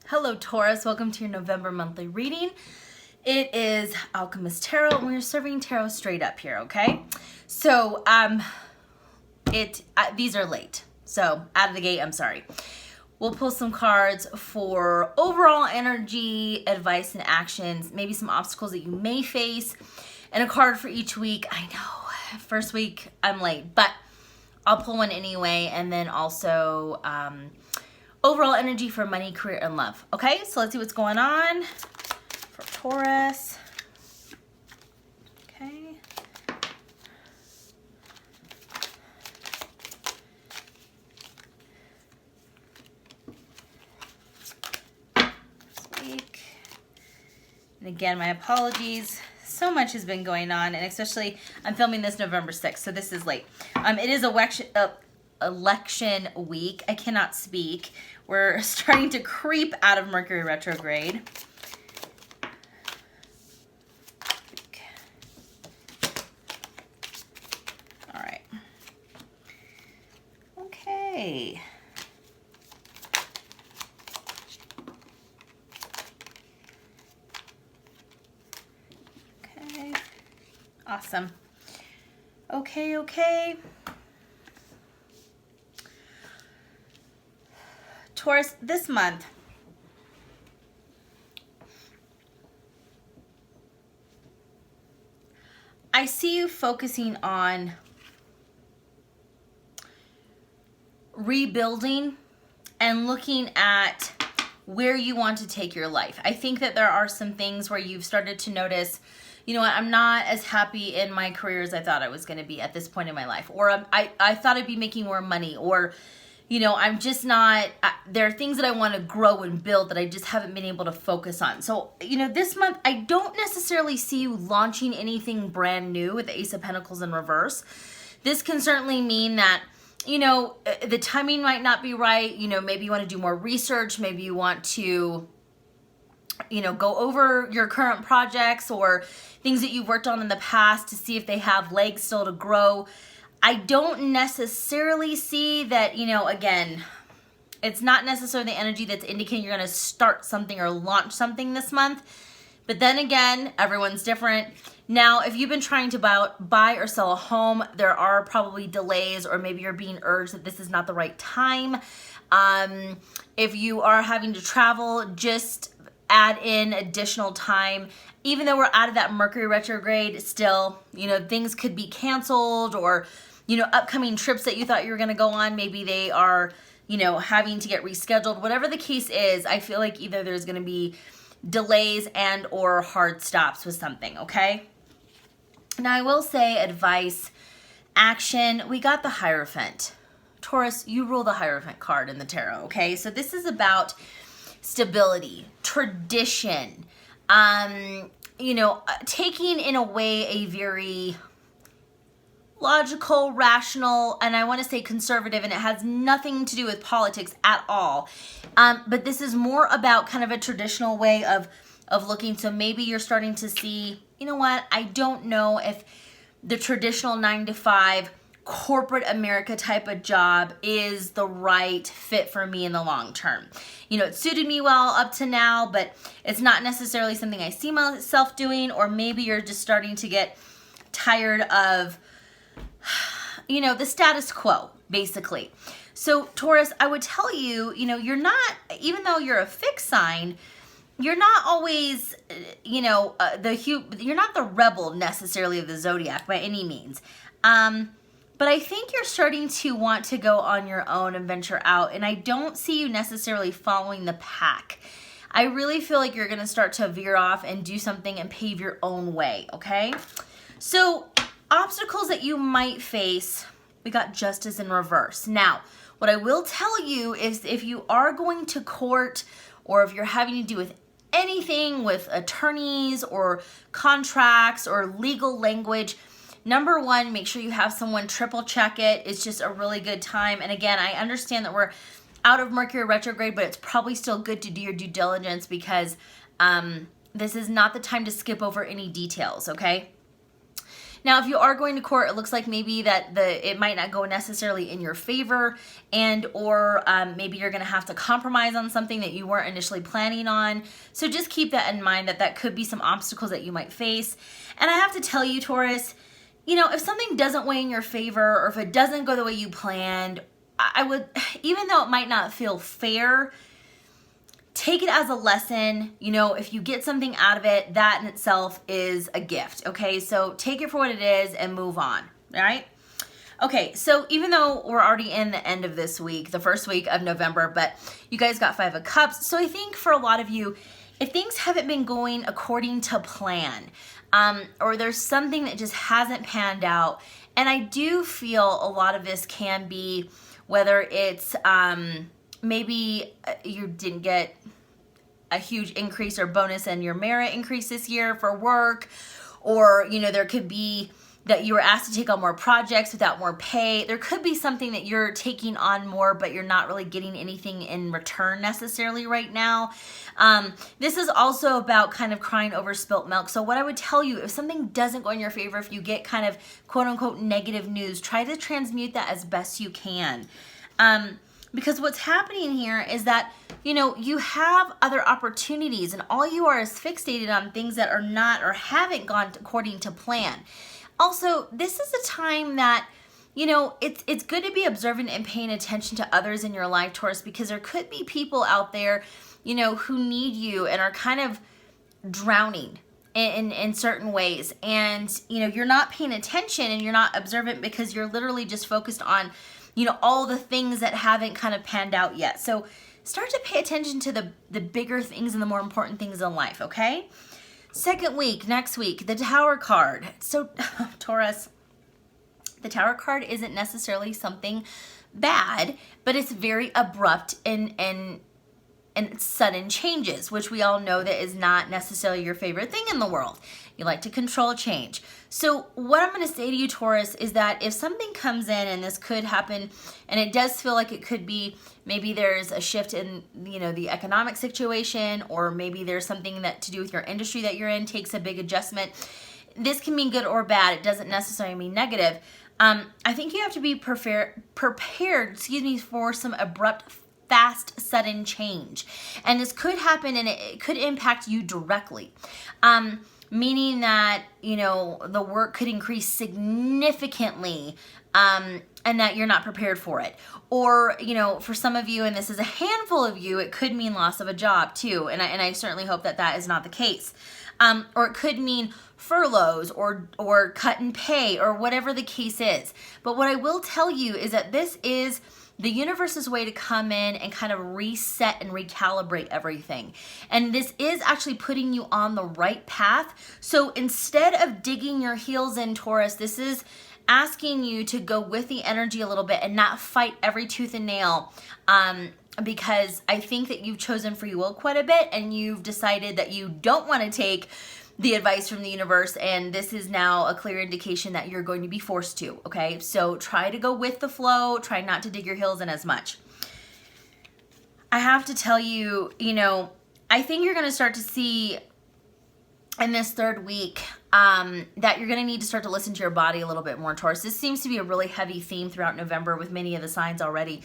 Hello Taurus, welcome to your November monthly reading. It is Owlchemist Tarot and we're serving tarot straight up here, okay? So, these are late. So, out of the gate, I'm sorry. We'll pull some cards for overall energy, advice, and actions, maybe some obstacles that you may face, and a card for each week. I know, first week I'm late, but I'll pull one anyway, and then also overall energy for money, career, and love. Okay, so let's see what's going on for Taurus. Okay. This week. And again, my apologies. So much has been going on, and especially I'm filming this November 6th, so this is late. It is election week. I cannot speak. We're starting to creep out of Mercury retrograde. All right. Okay. Okay. Awesome. Okay. Taurus, this month, I see you focusing on rebuilding and looking at where you want to take your life. I think that there are some things where you've started to notice, you know what, I'm not as happy in my career as I thought I was going to be at this point in my life. Or I thought I'd be making more money, or you know, I'm just not, there are things that I want to grow and build that I just haven't been able to focus on. So, you know, this month, I don't necessarily see you launching anything brand new with the Ace of Pentacles in reverse. This can certainly mean that, you know, the timing might not be right. You know, maybe you want to do more research. Maybe you want to, you know, go over your current projects or things that you've worked on in the past to see if they have legs still to grow. I don't necessarily see that, you know, again, it's not necessarily the energy that's indicating you're going to start something or launch something this month. But then again, everyone's different. Now, if you've been trying to buy or sell a home, there are probably delays, or maybe you're being urged that this is not the right time. If you are having to travel, just add in additional time. Even though we're out of that Mercury retrograde, still, you know, things could be canceled, or, you know, upcoming trips that you thought you were going to go on, maybe they are, you know, having to get rescheduled. Whatever the case is, I feel like either there's going to be delays and or hard stops with something, okay? Now, I will say advice, action. We got the Hierophant. Taurus, you rule the Hierophant card in the tarot, okay? So this is about stability, tradition, you know, taking in a way a very logical, rational, and I want to say conservative, and it has nothing to do with politics at all. But this is more about kind of a traditional way of looking. So maybe you're starting to see, you know what, I don't know if the traditional 9-to-5 corporate America type of job is the right fit for me in the long term. You know, it suited me well up to now, but it's not necessarily something I see myself doing. Or maybe you're just starting to get tired of, you know, the status quo, basically. So Taurus, I would tell you, you know, you're not, even though you're a fixed sign, you're not always, you know, you're not the rebel necessarily of the zodiac by any means. But I think you're starting to want to go on your own and venture out. And I don't see you necessarily following the pack. I really feel like you're going to start to veer off and do something and pave your own way, okay? So obstacles that you might face, we got Justice in reverse. Now, what I will tell you is if you are going to court, or if you're having to do with anything with attorneys or contracts or legal language, number one, make sure you have someone triple check it. It's just a really good time. And again, I understand that we're out of Mercury retrograde, but it's probably still good to do your due diligence, because this is not the time to skip over any details, okay? Now, if you are going to court, it looks like maybe that it might not go necessarily in your favor, and or maybe you're going to have to compromise on something that you weren't initially planning on. So just keep that in mind, that could be some obstacles that you might face. And I have to tell you, Taurus, if something doesn't weigh in your favor, or if it doesn't go the way you planned, I would, even though it might not feel fair, take it as a lesson. If you get something out of it, that in itself is a gift, okay? So take it for what it is and move on, all right? Okay, so even though we're already in the end of this week, the first week of November, but you guys got 5 of Cups. So I think for a lot of you, if things haven't been going according to plan, or there's something that just hasn't panned out, and I do feel a lot of this can be whether it's maybe you didn't get a huge increase or bonus in your merit increase this year for work, or there could be that you were asked to take on more projects without more pay. There could be something that you're taking on more, but you're not really getting anything in return necessarily right now. This is also about kind of crying over spilt milk. So what I would tell you, if something doesn't go in your favor, if you get kind of quote unquote negative news, try to transmute that as best you can. Because what's happening here is that, you have other opportunities, and all you are is fixated on things that are not or haven't gone according to plan. Also, this is a time that, it's good to be observant and paying attention to others in your life, Taurus, because there could be people out there, who need you and are kind of drowning in certain ways. And, you're not paying attention and you're not observant because you're literally just focused on, all the things that haven't kind of panned out yet. So start to pay attention to the bigger things and the more important things in life, okay? Second week, next week, the Tower card. So, Taurus, the Tower card isn't necessarily something bad, but it's very abrupt and sudden changes, which we all know that is not necessarily your favorite thing in the world. You like to control change. So what I'm going to say to you, Taurus, is that if something comes in, and this could happen, and it does feel like it could be, maybe there's a shift in, the economic situation, or maybe there's something that to do with your industry that you're in takes a big adjustment. This can mean good or bad. It doesn't necessarily mean negative. I think you have to be prepared, for some abrupt, fast, sudden change. And this could happen, and it could impact you directly. Meaning that, the work could increase significantly, and that you're not prepared for it. Or, for some of you, and this is a handful of you, it could mean loss of a job too. And I certainly hope that is not the case. Or it could mean furloughs or cut in pay, or whatever the case is. But what I will tell you is that this is the universe's way to come in and kind of reset and recalibrate everything. And this is actually putting you on the right path. So instead of digging your heels in, Taurus, this is asking you to go with the energy a little bit and not fight every tooth and nail. Because I think that you've chosen free will quite a bit, and you've decided that you don't want to take the advice from the universe, and this is now a clear indication that you're going to be forced to, okay? So try to go with the flow, try not to dig your heels in as much. I have to tell you, I think you're going to start to see in this third week that you're going to need to start to listen to your body a little bit more, Taurus. This seems to be a really heavy theme throughout November with many of the signs already.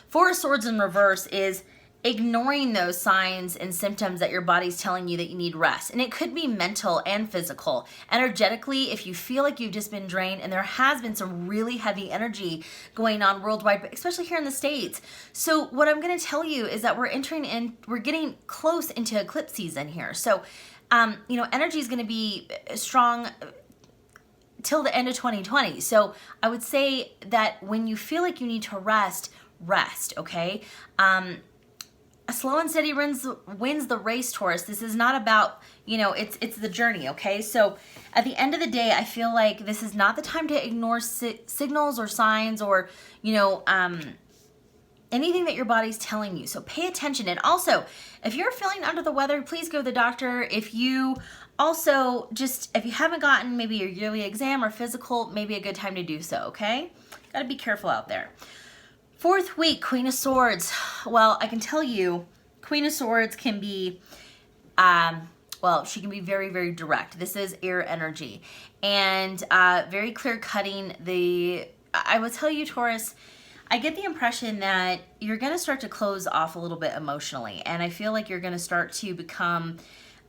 Four of Swords in reverse is ignoring those signs and symptoms that your body's telling you that you need rest. And it could be mental and physical. Energetically, if you feel like you've just been drained, and there has been some really heavy energy going on worldwide, but especially here in the States. So what I'm going to tell you is that we're getting close into eclipse season here. So, energy is going to be strong till the end of 2020. So I would say that when you feel like you need to rest, okay? A slow and steady wins the race, Taurus. This is not about, it's the journey, okay? So at the end of the day, I feel like this is not the time to ignore signals or signs or, anything that your body's telling you. So pay attention. And also, if you're feeling under the weather, please go to the doctor. If you haven't gotten maybe your yearly exam or physical, maybe a good time to do so, okay? Gotta be careful out there. Fourth week, Queen of Swords. Well, I can tell you, Queen of Swords can be well, she can be very, very direct. This is air energy, and very clear cutting. I would tell you, Taurus, I get the impression that you're going to start to close off a little bit emotionally, and I feel like you're going to start to become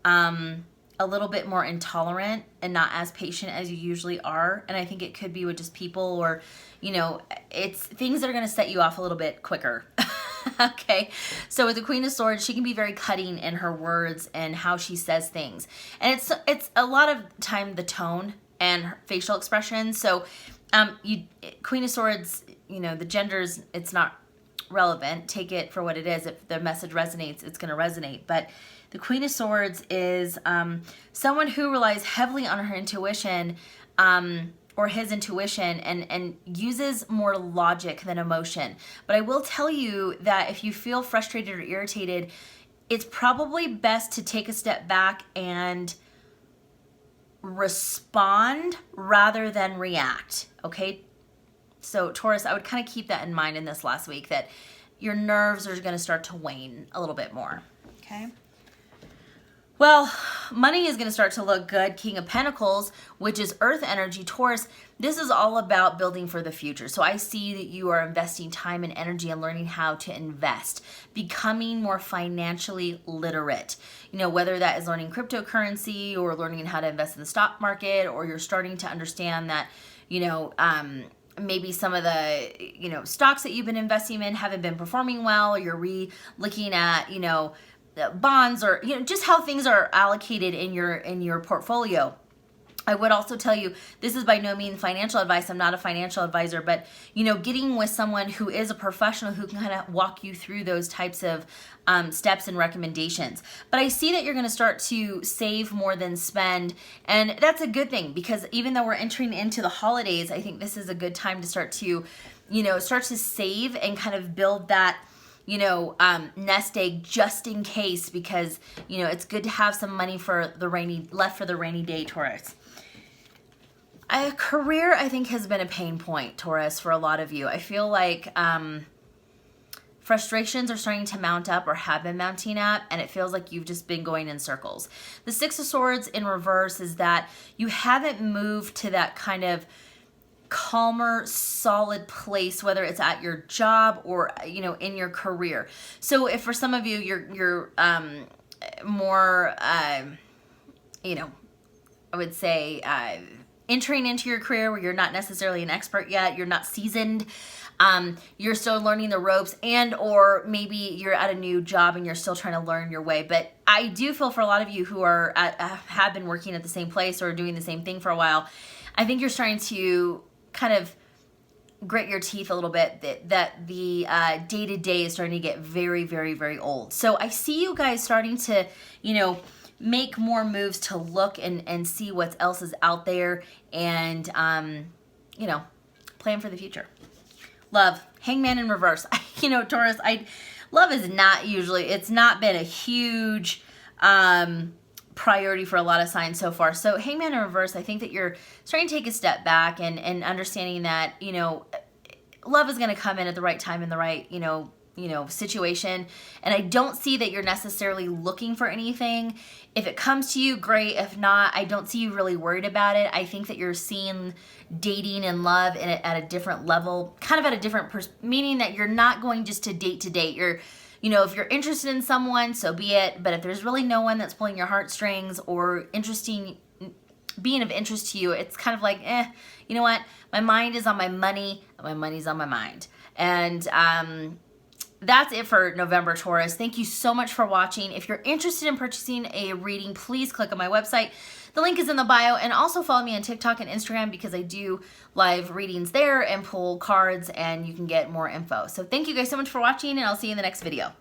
a little bit more intolerant and not as patient as you usually are. And I think it could be with just people, or, you know, it's things that are going to set you off a little bit quicker. Okay, so with the Queen of Swords, she can be very cutting in her words and how she says things, and it's a lot of time the tone and her facial expression. So Queen of Swords, you know, the genders, it's not relevant. Take it for what it is. If the message resonates, it's going to resonate. But the Queen of Swords is someone who relies heavily on her intuition, or his intuition, and uses more logic than emotion. But I will tell you that if you feel frustrated or irritated, it's probably best to take a step back and respond rather than react, okay? So Taurus, I would kind of keep that in mind in this last week, that your nerves are going to start to wane a little bit more, okay? Well, money is going to start to look good. King of Pentacles, which is earth energy. Taurus, this is all about building for the future. So I see that you are investing time and energy and learning how to invest, becoming more financially literate. You know, whether that is learning cryptocurrency or learning how to invest in the stock market, or you're starting to understand that, you know, maybe some of the, you know, stocks that you've been investing in haven't been performing well, or you're looking at, you know, bonds, or, you know, just how things are allocated in your portfolio. I would also tell you, this is by no means financial advice. I'm not a financial advisor, but, you know, getting with someone who is a professional who can kind of walk you through those types of steps and recommendations. But I see that you're going to start to save more than spend, and that's a good thing, because even though we're entering into the holidays, I think this is a good time to start to, you know, save and kind of build that, you know, nest egg just in case, because, you know, it's good to have some money left for the rainy day, Taurus. A career, I think, has been a pain point, Taurus, for a lot of you. I feel like frustrations are starting to mount up, or have been mounting up, and it feels like you've just been going in circles. The Six of Swords in reverse is that you haven't moved to that kind of calmer, solid place, whether it's at your job or, you know, in your career. So if for some of you, you're more, you know, I would say entering into your career where you're not necessarily an expert yet, you're not seasoned, you're still learning the ropes, and or maybe you're at a new job and you're still trying to learn your way. But I do feel for a lot of you who are have been working at the same place or doing the same thing for a while, I think you're starting to kind of grit your teeth a little bit, that the day-to-day is starting to get very, very, very old. So I see you guys starting to, you know, make more moves to look and see what else is out there, and, you know, plan for the future. Love, Hangman in reverse. You know, Taurus, love is not usually, it's not been a huge priority for a lot of signs so far. So Hangman in reverse, I think that you're starting to take a step back and understanding that, you know, love is going to come in at the right time in the right, you know, situation. And I don't see that you're necessarily looking for anything. If it comes to you, great. If not, I don't see you really worried about it. I think that you're seeing dating and love at a different level, kind of at a different meaning that you're not going just to date. You're, you know, if you're interested in someone, so be it. But if there's really no one that's pulling your heartstrings or being of interest to you, it's kind of like, you know what? My mind is on my money, and my money's on my mind. And that's it for November, Taurus. Thank you so much for watching. If you're interested in purchasing a reading, please click on my website. The link is in the bio, and also follow me on TikTok and Instagram, because I do live readings there and pull cards, and you can get more info. So thank you guys so much for watching, and I'll see you in the next video.